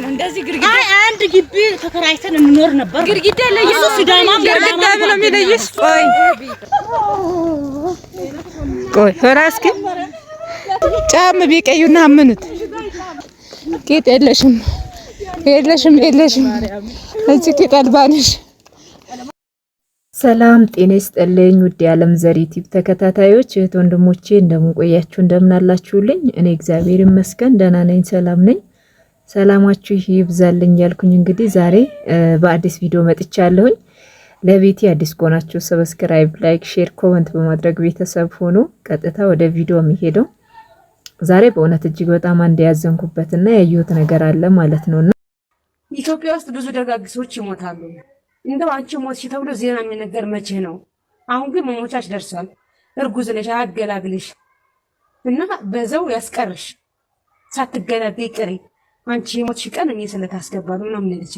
እንደዚህ ግርግዳ አንድ ግቢ ተከራይተን እንኖር ነበር። ግርግዳ ለየሱ ሲዳማ ግርግዳ ብሎ የሚለይስ ቆይ ሆራስኪ ጫም ቢቀዩና ምንት ጌጥ የለሽም እዚህ ጌጥ አልባንሽ። ሰላም ጤና ይስጥልኝ ውድ የዓለም ዘር ዩቲዩብ ተከታታዮች እህት ወንድሞቼ እንደምን ቆያችሁ እንደምን አላችሁልኝ? እኔ እግዚአብሔር ይመስገን ደህና ነኝ፣ ሰላም ነኝ። ሰላማችሁ ይብዛልኝ ያልኩኝ እንግዲህ ዛሬ በአዲስ ቪዲዮ መጥቻለሁኝ። ለቤቴ አዲስ ከሆናችሁ ሰብስክራይብ፣ ላይክ፣ ሼር፣ ኮሜንት በማድረግ ቤተሰብ ሆኖ ቀጥታ ወደ ቪዲዮ የሚሄደው ዛሬ በእውነት እጅግ በጣም አንድ ያዘንኩበትና ያየሁት ነገር አለ ማለት ነውና ኢትዮጵያ ውስጥ ብዙ ደጋግ ሰዎች ይሞታሉ። እንደው አንቺ ሞትሽ ተብሎ ዜና የሚነገር መቼ ነው? አሁን ግን መሞቻች ደርሷል። እርጉዝ ነሽ አገላግልሽ እና በዛው ያስቀርሽ ሳትገላገይ ቅሪ። አንቺ ሞትሽ ቀን እኔ ስለታስገባሉ ነው ምንልጂ።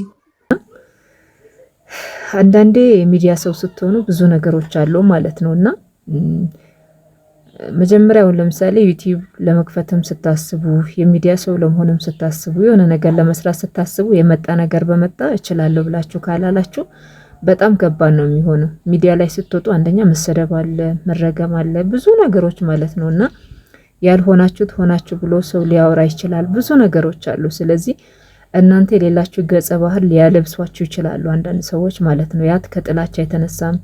አንዳንዴ ሚዲያ ሰው ስትሆኑ ብዙ ነገሮች አሉ ማለት ነውና መጀመሪያው ለምሳሌ ዩቲዩብ ለመክፈትም ስታስቡ የሚዲያ ሰው ለመሆንም ስታስቡ የሆነ ነገር ለመስራት ስታስቡ የመጣ ነገር በመጣ እችላለሁ ብላችሁ ካላላችሁ በጣም ከባድ ነው የሚሆነው። ሚዲያ ላይ ስትወጡ አንደኛ መሰደብ አለ፣ መረገም አለ፣ ብዙ ነገሮች ማለት ነውና ያልሆናችሁት ሆናችሁ ብሎ ሰው ሊያወራ ይችላል። ብዙ ነገሮች አሉ። ስለዚህ እናንተ የሌላችሁ ገጸ ባህር ሊያለብሷችሁ ይችላሉ አንዳንድ ሰዎች ማለት ነው። ያት ከጥላቻ የተነሳም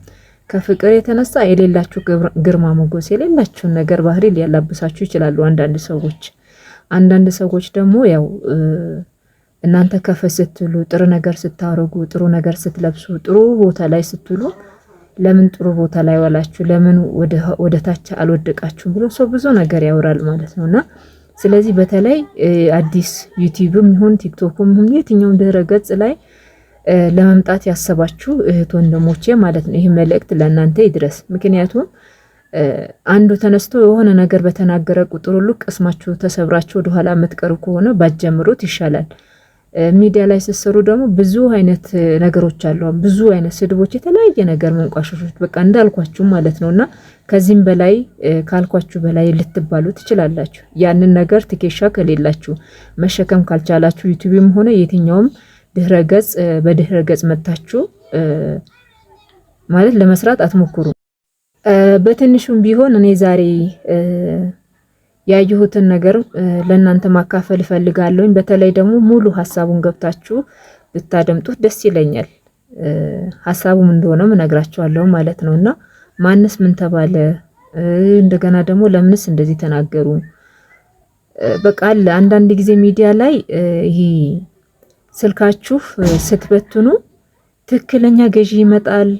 ከፍቅር የተነሳ የሌላችሁ ግርማ ሞገስ የሌላችሁን ነገር ባህሪ ሊያላብሳችሁ ይችላሉ አንዳንድ ሰዎች ደግሞ ያው እናንተ ከፍ ስትሉ ጥሩ ነገር ስታረጉ ጥሩ ነገር ስትለብሱ ጥሩ ቦታ ላይ ስትሉ ለምን ጥሩ ቦታ ላይ ዋላችሁ ለምን ወደ ታች አልወደቃችሁም ብሎ ሰው ብዙ ነገር ያወራል ማለት ነውና ስለዚህ በተለይ አዲስ ዩቲዩብም ይሁን ቲክቶክም ይሁን የትኛውም ድረ ገጽ ላይ ለመምጣት ያሰባችሁ እህት ወንድሞቼ ማለት ነው ይሄ መልእክት ለእናንተ ይድረስ። ምክንያቱም አንዱ ተነስቶ የሆነ ነገር በተናገረ ቁጥር ሁሉ ቅስማችሁ ተሰብራችሁ ወደ ኋላ የምትቀሩ ከሆነ ባትጀምሩት ይሻላል። ሚዲያ ላይ ሲሰሩ ደግሞ ብዙ አይነት ነገሮች አሉ፣ ብዙ አይነት ስድቦች፣ የተለያየ ነገር መንቋሸሾች በቃ እንዳልኳችሁ ማለት ነውና ከዚህም በላይ ካልኳችሁ በላይ ልትባሉ ትችላላችሁ። ያንን ነገር ትኬሻ ከሌላችሁ መሸከም ካልቻላችሁ ዩቲዩብም ሆነ የትኛውም ድህረ ገጽ በድህረ ገጽ መታችሁ ማለት ለመስራት አትሞክሩ። በትንሹም ቢሆን እኔ ዛሬ ያየሁትን ነገር ለእናንተ ማካፈል ፈልጋለሁ። በተለይ ደግሞ ሙሉ ሐሳቡን ገብታችሁ ብታደምጡት ደስ ይለኛል። ሐሳቡም እንደሆነም እነግራችኋለሁ ማለት ነውና ማንስ ምን ተባለ እንደገና ደግሞ ለምንስ እንደዚህ ተናገሩ በቃ አለ አንዳንድ ጊዜ ሚዲያ ላይ ይሄ ስልካችሁ ስትበትኑ ትክክለኛ ገዢ ይመጣል፣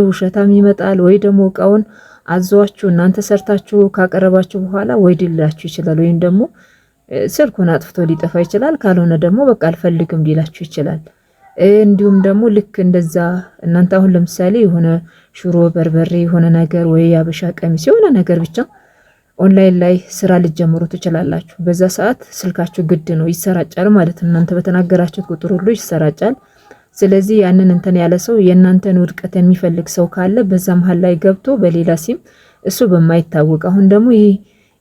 ውሸታም ይመጣል፣ ወይ ደግሞ እቃውን አዟችሁ እናንተ ሰርታችሁ ካቀረባችሁ በኋላ ወይ ድላችሁ ይችላል፣ ወይም ደግሞ ስልኩን አጥፍቶ ሊጠፋ ይችላል፣ ካልሆነ ደግሞ በቃ አልፈልግም ሊላችሁ ይችላል። እንዲሁም ደግሞ ልክ እንደዛ እናንተ አሁን ለምሳሌ የሆነ ሽሮ በርበሬ የሆነ ነገር ወይ ያበሻ ቀሚስ የሆነ ነገር ብቻ ኦንላይን ላይ ስራ ልትጀምሩ ትችላላችሁ። በዛ ሰዓት ስልካችሁ ግድ ነው ይሰራጫል ማለት ነው። እናንተ በተናገራችሁት ቁጥር ሁሉ ይሰራጫል። ስለዚህ ያንን እንትን ያለ ሰው የእናንተን ውድቀት የሚፈልግ ሰው ካለ በዛ መሃል ላይ ገብቶ በሌላ ሲም እሱ በማይታወቅ አሁን ደግሞ ይሄ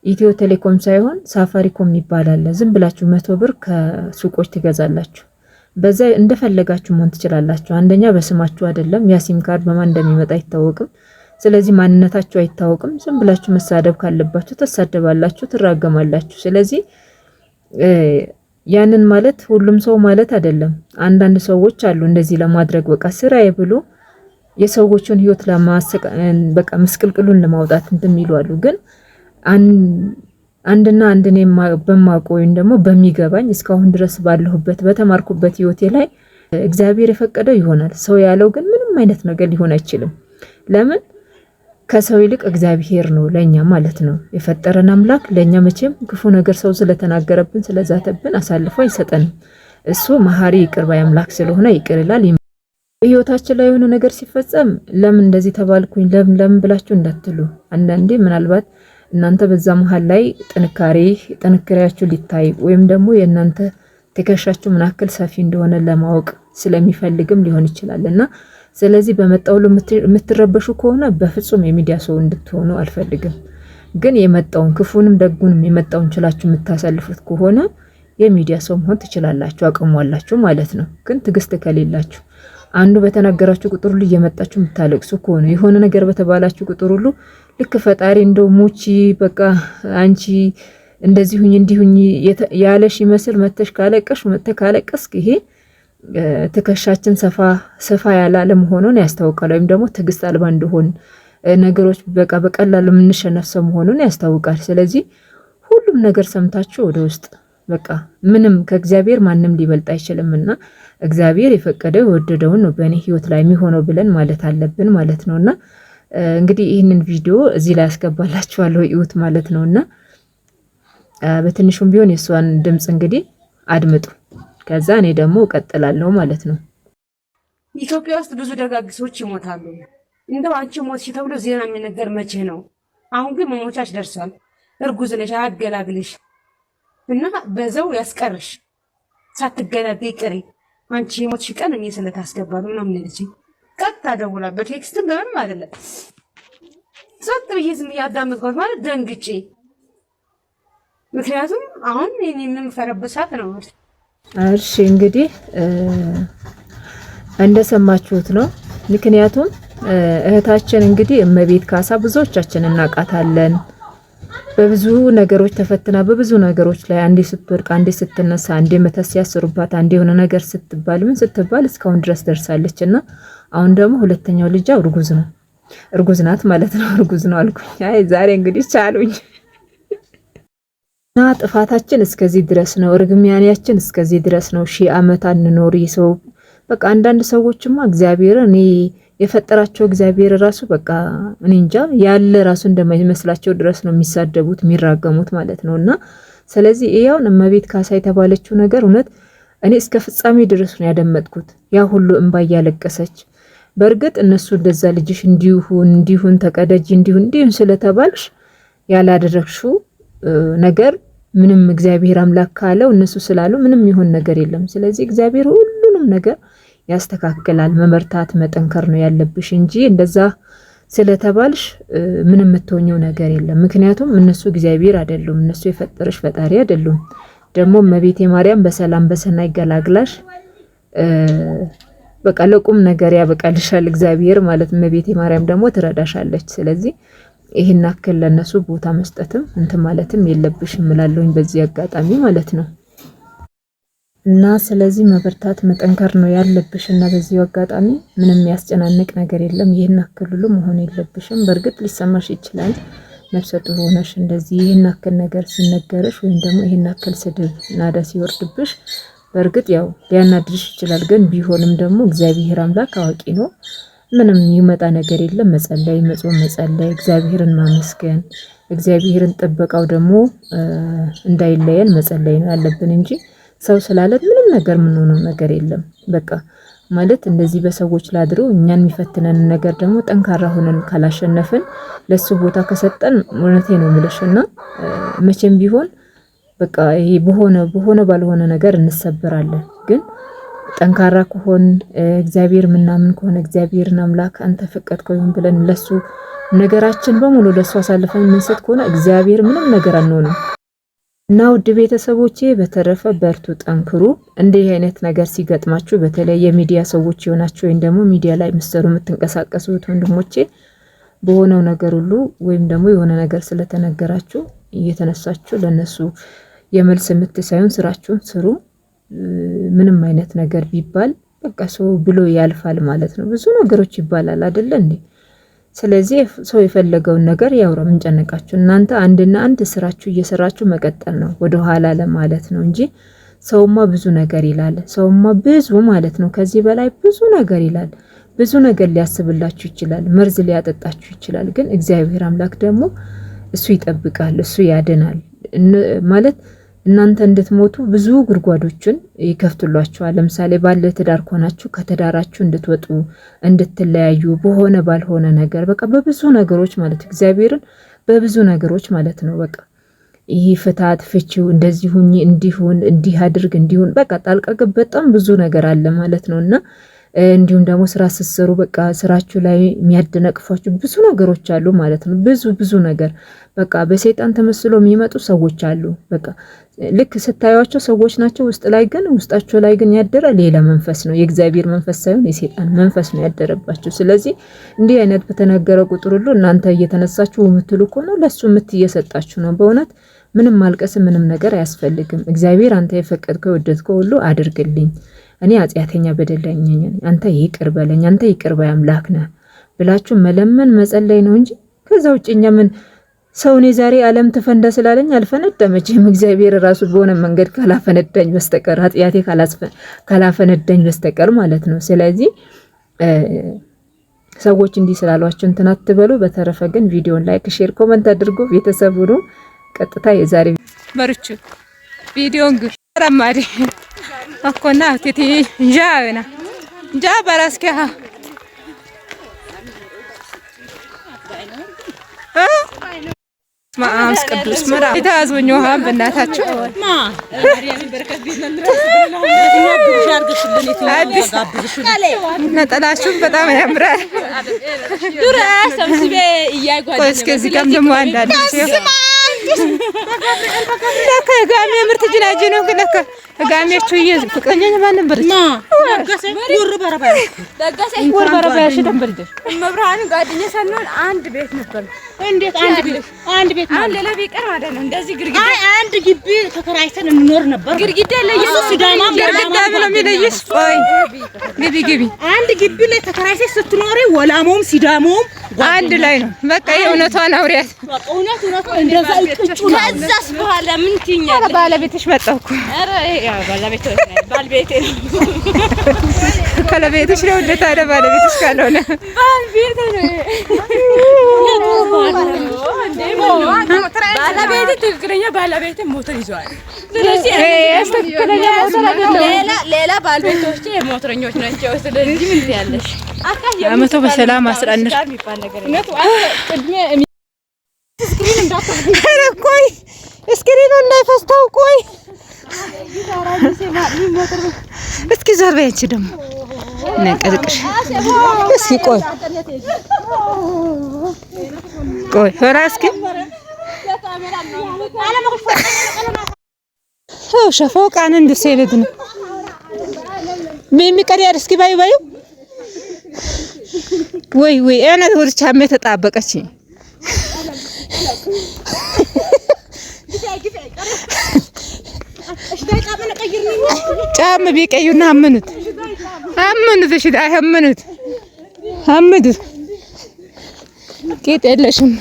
ኢትዮ ቴሌኮም ሳይሆን ሳፋሪኮም ይባላል። ዝም ብላችሁ 100 ብር ከሱቆች ትገዛላችሁ። በዛ እንደፈለጋችሁ መሆን ትችላላችሁ። አንደኛ በስማችሁ አይደለም፣ ያ ሲም ካርድ በማን እንደሚመጣ አይታወቅም። ስለዚህ ማንነታችሁ አይታወቅም። ዝም ብላችሁ መሳደብ ካለባችሁ ተሳደባላችሁ፣ ትራገማላችሁ። ስለዚህ ያንን ማለት ሁሉም ሰው ማለት አይደለም። አንዳንድ ሰዎች አሉ እንደዚህ ለማድረግ በቃ ስራዬ ብሎ የሰዎችን ህይወት በቃ ምስቅልቅሉን ለማውጣት እንደሚሉ አሉ። ግን አንድና አንድኔ በማውቀው ወይም ደግሞ በሚገባኝ እስካሁን ድረስ ባለሁበት በተማርኩበት ህይወቴ ላይ እግዚአብሔር የፈቀደው ይሆናል። ሰው ያለው ግን ምንም አይነት ነገር ሊሆን አይችልም። ለምን ከሰው ይልቅ እግዚአብሔር ነው ለኛ ማለት ነው የፈጠረን አምላክ። ለኛ መቼም ክፉ ነገር ሰው ስለተናገረብን ስለዛተብን አሳልፎ አይሰጠንም። እሱ መሐሪ ይቅር ባይ አምላክ ስለሆነ ይቅር ይላል። በህይወታችን ላይ የሆነ ነገር ሲፈጸም ለምን እንደዚህ ተባልኩኝ ለምን ብላችሁ እንዳትሉ። አንዳንዴ ምናልባት እናንተ በዛ መሃል ላይ ጥንካሬያችሁ ሊታይ ወይም ደግሞ የእናንተ ትከሻችሁ ምን ያክል ሰፊ እንደሆነ ለማወቅ ስለሚፈልግም ሊሆን ይችላልና ስለዚህ በመጣው የምትረበሹ ከሆነ በፍጹም የሚዲያ ሰው እንድትሆኑ አልፈልግም። ግን የመጣውን ክፉንም ደጉንም የመጣውን ችላችሁ የምታሳልፉት ከሆነ የሚዲያ ሰው መሆን ትችላላችሁ፣ አቅሟላችሁ ማለት ነው። ግን ትዕግስት ከሌላችሁ አንዱ በተናገራችሁ ቁጥር ሁሉ እየመጣችሁ የምታለቅሱ ከሆነ የሆነ ነገር በተባላችሁ ቁጥር ሁሉ ልክ ፈጣሪ እንደው ሙቺ በቃ አንቺ እንደዚህ ሁኚ እንዲሁኝ ያለሽ ይመስል መተሽ ካለቀስክ ይሄ ትከሻችን ሰፋ ያላለ መሆኑን ያስታውቃል። ወይም ደግሞ ትዕግስት አልባ እንደሆን ነገሮች በቃ በቀላሉ የምንሸነፍ ሰው መሆኑን ያስታውቃል። ስለዚህ ሁሉም ነገር ሰምታችሁ ወደ ውስጥ በቃ ምንም ከእግዚአብሔር ማንም ሊበልጥ አይችልምና እግዚአብሔር የፈቀደው የወደደውን ነው በእኔ ህይወት ላይ የሚሆነው ብለን ማለት አለብን ማለት ነውና እንግዲህ ይህንን ቪዲዮ እዚህ ላይ ያስገባላችኋለሁ እዩት ማለት ነውና በትንሹም ቢሆን የሷን ድምጽ እንግዲህ አድምጡ። ከዛ እኔ ደግሞ እቀጥላለሁ ማለት ነው። ኢትዮጵያ ውስጥ ብዙ ደጋግ ሰዎች ይሞታሉ። እንደው አንቺ ሞትሽ ተብሎ ዜና የሚነገር መቼ ነው? አሁን ግን መሞቻች ደርሷል። እርጉዝ ነሽ፣ አያገላግልሽ እና በዛው ያስቀርሽ ሳትገላገይ ቅሪ። አንቺ የሞትሽ ቀን እኔ ስለታስገባለሁ ነው ምንልጂ ቀጥታ ደውላ በቴክስትም በምንም አይደለም ጸጥ ብዬ ዝም ያዳምጥኳት ማለት ደንግጬ። ምክንያቱም አሁን እኔ የምፈረበሳት ነው። እሺ እንግዲህ እንደሰማችሁት ነው። ምክንያቱም እህታችን እንግዲህ እመቤት ካሳ ብዙዎቻችን እናውቃታለን። በብዙ ነገሮች ተፈትና በብዙ ነገሮች ላይ አንዴ ስትወርቅ፣ አንዴ ስትነሳ፣ አንዴ መተስ ያስሩባት፣ አንዴ የሆነ ነገር ስትባል ምን ስትባል እስካሁን ድረስ ደርሳለችና አሁን ደግሞ ሁለተኛው ልጅ እርጉዝ ናት ማለት ነው። እርጉዝ ነው አልኩኝ። አይ ዛሬ እንግዲህ ቻሉኝ እና ጥፋታችን እስከዚህ ድረስ ነው። እርግማኔያችን እስከዚህ ድረስ ነው። 1000 ዓመት አንኖር ይሰው በቃ አንዳንድ ሰዎችማ እግዚአብሔር እኔ የፈጠራቸው እግዚአብሔር ራሱ በቃ እኔ እንጃ ያለ ራሱ እንደማይመስላቸው ድረስ ነው የሚሳደቡት የሚራገሙት ማለት ነውና ስለዚህ ይሄውን እመቤት ካሳ የተባለችው ነገር እውነት እኔ እስከ ፍጻሜ ድረስ ነው ያደመጥኩት። ያ ሁሉ እንባ ያለቀሰች በእርግጥ እነሱ እንደዛ ልጅሽ እንዲሁን ተቀደጂ እንዲሁን ስለተባልሽ ያላደረግሽው ነገር ምንም እግዚአብሔር አምላክ ካለው እነሱ ስላሉ ምንም ይሆን ነገር የለም። ስለዚህ እግዚአብሔር ሁሉንም ነገር ያስተካክላል። መመርታት መጠንከር ነው ያለብሽ እንጂ እንደዛ ስለተባልሽ ምንም የምትሆኚው ነገር የለም። ምክንያቱም እነሱ እግዚአብሔር አይደሉም፣ እነሱ የፈጠረሽ ፈጣሪ አይደሉም። ደግሞ እመቤቴ ማርያም በሰላም በሰናይ ገላግላሽ በቃ ለቁም ነገር ያበቃልሻል እግዚአብሔር ማለት እመቤቴ ማርያም ደግሞ ትረዳሻለች። ስለዚህ ይሄን አከለ ለነሱ ቦታ መስጠትም እንትን ማለትም የለብሽም እላለሁኝ በዚህ አጋጣሚ ማለት ነው። እና ስለዚህ መበርታት መጠንከር ነው ያለብሽና በዚህ አጋጣሚ ምንም ያስጨናንቅ ነገር የለም። ይሄን አከል ሁሉ መሆን የለብሽም። በእርግጥ ሊሰማሽ ይችላል ነፍሰ ጡር ሆነሽ እንደዚህ ይሄን አከል ነገር ሲነገርሽ ወይም ደግሞ ይሄን አከል ስድብ ናዳ ሲወርድብሽ በእርግጥ ያው ሊያናድርሽ ይችላል። ግን ቢሆንም ደግሞ እግዚአብሔር አምላክ አዋቂ ነው። ምንም ይመጣ ነገር የለም። መጸለይ፣ መጾም፣ መጸለይ፣ እግዚአብሔርን ማመስገን፣ እግዚአብሔርን ጥበቃው ደግሞ እንዳይለየን መጸለይ ነው ያለብን እንጂ ሰው ስላለን ምንም ነገር ምን ሆነ ነገር የለም። በቃ ማለት እንደዚህ በሰዎች ላድሮ እኛን የሚፈትነን ነገር ደግሞ ጠንካራ ሆነን ካላሸነፍን ለሱ ቦታ ከሰጠን እውነቴ ነው የምልሽና መቼም ቢሆን በቃ ይሄ በሆነ ባልሆነ ነገር እንሰበራለን። ግን ጠንካራ ከሆን እግዚአብሔር ምናምን ከሆነ እግዚአብሔርን አምላክ አንተ ፈቀድከው ይሁን ብለን ለሱ ነገራችን በሙሉ ለሱ አሳልፈን ምንሰጥ ከሆነ እግዚአብሔር ምንም ነገር አንሆንም። እና ውድ ቤተሰቦቼ በተረፈ በርቱ፣ ጠንክሩ። እንዲህ አይነት ነገር ሲገጥማችሁ በተለይ የሚዲያ ሰዎች የሆናችሁ ወይም ደግሞ ሚዲያ ላይ ምሰሩ የምትንቀሳቀሱት ወንድሞቼ በሆነው ነገር ሁሉ ወይም ደግሞ የሆነ ነገር ስለተነገራችሁ እየተነሳችሁ ለነሱ የመልስ ምት ሳይሆን ስራችሁን ስሩ። ምንም አይነት ነገር ቢባል በቃ ሰው ብሎ ያልፋል ማለት ነው። ብዙ ነገሮች ይባላል አይደል እንዴ? ስለዚህ ሰው የፈለገውን ነገር ያውራ። ምን ጨነቃችሁ እናንተ? አንድና አንድ ስራችሁ እየሰራችሁ መቀጠል ነው ወደ ኋላ ለማለት ነው እንጂ ሰውማ ብዙ ነገር ይላል። ሰውማ ብዙ ማለት ነው ከዚህ በላይ ብዙ ነገር ይላል። ብዙ ነገር ሊያስብላችሁ ይችላል፣ መርዝ ሊያጠጣችሁ ይችላል። ግን እግዚአብሔር አምላክ ደግሞ እሱ ይጠብቃል፣ እሱ ያድናል ማለት እናንተ እንድትሞቱ ብዙ ጉድጓዶችን ይከፍቱላችኋል። ለምሳሌ ባለ ትዳር ሆናችሁ ከተዳራችሁ እንድትወጡ እንድትለያዩ በሆነ ባልሆነ ነገር በቃ በብዙ ነገሮች ማለት እግዚአብሔርን በብዙ ነገሮች ማለት ነው በቃ ይሄ ፍታት ፍቺው እንደዚህ ሁኚ እንዲሁን እንዲህ አድርግ እንዲሁን በቃ ጣልቃ ገብ በጣም ብዙ ነገር አለ ማለት ነውና እንዲሁም ደግሞ ስራ ስትሰሩ በቃ ስራችሁ ላይ የሚያደነቅፏችሁ ብዙ ነገሮች አሉ ማለት ነው። ብዙ ነገር በቃ በሰይጣን ተመስሎ የሚመጡ ሰዎች አሉ። በቃ ልክ ስታዩቸው ሰዎች ናቸው፣ ውስጣቸው ላይ ግን ያደረ ሌላ መንፈስ ነው። የእግዚአብሔር መንፈስ ሳይሆን የሰይጣን መንፈስ ነው ያደረባቸው። ስለዚህ እንዲህ አይነት በተነገረ ቁጥር ሁሉ እናንተ እየተነሳችሁ የምትሉ ከሆነ ለሱ ምት እየሰጣችሁ ነው። በእውነት ምንም ማልቀስ ምንም ነገር አያስፈልግም። እግዚአብሔር አንተ የፈቀድከው የወደድከው ሁሉ አድርግልኝ፣ እኔ ኃጢአተኛ በደለኛ ነኝ፣ አንተ ይቅር በለኝ፣ አንተ ይቅር ባይ አምላክ ነህ ብላችሁ መለመን መጸለይ ነው እንጂ ከዛ ውጭ እኛ ምን ሰውኔ ዛሬ ዓለም ተፈንዳ ስላለኝ አልፈነዳመችም። እግዚአብሔር ራሱ በሆነ መንገድ ካላፈነዳኝ በስተቀር ኃጢአቴ ካላፈነዳኝ በስተቀር ማለት ነው። ስለዚህ ሰዎች እንዲህ ስላሏችሁ እንትን አትበሉ። በተረፈ ግን ቪዲዮን ላይክ፣ ሼር፣ ኮሜንት አድርጉ። ቤተሰብ ሁኑ። ቀጥታ የዛሬ በርቹ ቪዲዮን ግረማዲ አኮና ቲቲ ጃና ጃ በራስከ ማአስ ቅዱስ ምራ ይታዙኝ ውሃ በእናታችሁ ነጠላችሁን በጣም ያምራል። ዱራ ሰምስቤ እያይጓደ እስከዚህ ጋር ደግሞ አንዳንድ ለካ ጋሜ ምርት ጅናጅ ነው ለካ ጋሜቹ ፍቅረኛ ማን ነበር ወር በረባ ያሽተንበልደ መብራን ጓደኛ ሳንሆን አንድ ቤት ነበር። እንዴት አንድ ቤት ማለት ሌላ ቢቀር ማለት ነው። እንደዚህ ግርግዳ አንድ ግቢ ተከራይተን እንኖር ነበር። ግርግዳ ለየሱ ሲዳማ ግርግዳ ነው የሚለይሽ። ቆይ ግቢ አንድ ግቢ ላይ ተከራይተሽ ስትኖሪ ወላሞም ሲዳሞም አንድ ላይ ነው። በቃ የእውነቷን አውሪያት እውነት እንደዛ ይጥጩ ነው። ከዛስ በኋላ ምን ትኛለሽ? ባለቤትሽ መጣው እኮ አረ ያው ባለቤቴ ነው። ባለቤትሽ ነው እንደ ታዲያ ባለቤትሽ ካልሆነ ባለቤቴ ነው። ባለቤቴ ትክክለኛ ባለቤቴ ሞተር ይዟል። ስለዚህ ትክክለኛ ሌላ ባለቤቶች ሞተረኞች ናቸው። ስለዚህ ምን ትያለሽ? አመቶ በሰላም አስራንሽ ቆይ እስክሪኑ እንዳይፈስተው ቆይ እስኪ ዞር በይ አንቺ ደግሞ ነቀዝቅሽ እስኪ ቆይ ሆራ እስኪ ሸፈው ቃን እንደሰይበት ነው የሚቀሪያር እስኪ ባዩ ወይ እኔ ወርቻሜ ተጣበቀች ጫም ቢቀዩና አመኑት እሺ አመኑት ቂጥ የለሽም